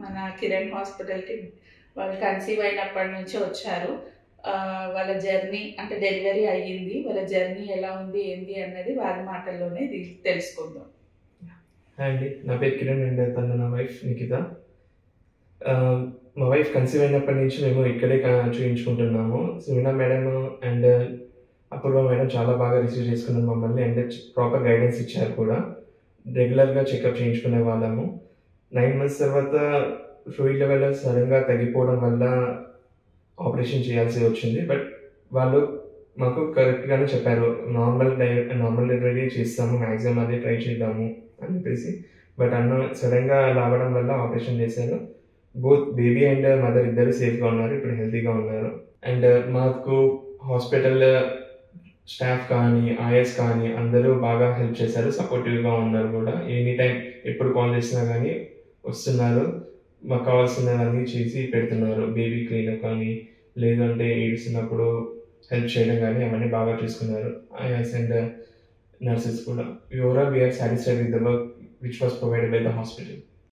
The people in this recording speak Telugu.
మన కిరణ్ హాస్పిటల్కి వాళ్ళు కన్సీవ్ అయినప్పటి నుంచి వచ్చారు. వాళ్ళ జర్నీ అంటే డెలివరీ అయ్యింది, వాళ్ళ జర్నీ ఎలా ఉంది ఏంది అన్నది వారి మాటల్లోనే తెలుసుకుందాం. హాయ్ అండి, నా పేరు కిరణ్ అండి, తను నా వైఫ్ నిఖిత. మా వైఫ్ కన్సీవ్ అయినప్పటి నుంచి మేము ఇక్కడే చూపించుకుంటున్నాము. సుమినా మేడం అండ్ అపూర్వ మేడం చాలా బాగా రిసీవ్ చేసుకున్నారు మమ్మల్ని అండ్ ప్రాపర్ గైడెన్స్ ఇచ్చారు కూడా. రెగ్యులర్గా చెకప్ చేయించుకునే వాళ్ళము. 9 months తర్వాత ఫ్లూయిడ్ లెవెల్ సడన్గా తగ్గిపోవడం వల్ల ఆపరేషన్ చేయాల్సి వచ్చింది. బట్ వాళ్ళు మాకు కరెక్ట్గానే చెప్పారు, నార్మల్ డెలివరీ చేస్తాము, మ్యాక్సిమం అదే ట్రై చేద్దాము అని చెప్పేసి. బట్ సడన్గా రావడం వల్ల ఆపరేషన్ చేశారు. బోత్ బేబీ అండ్ మదర్ ఇద్దరు సేఫ్గా ఉన్నారు, ఇప్పుడు హెల్తీగా ఉన్నారు. అండ్ మాకు హాస్పిటల్ స్టాఫ్ కానీ ఐఎస్ కానీ అందరూ బాగా హెల్ప్ చేశారు, సపోర్టివ్గా ఉన్నారు కూడా. ఎనీ టైం ఎప్పుడు కాల్ చేసినా కానీ వస్తున్నారు, మాకు కావాల్సినవన్నీ చేసి పెడుతున్నారు. బేబీ క్లీనప్ కానీ లేదంటే ఏడుస్తున్నప్పుడు హెల్ప్ చేయడం కానీ అవన్నీ బాగా చూసుకున్నారు ఐఎస్ అండ్ nurses కూడా. Overall, we are satisfied with the work which was provided by the hospital.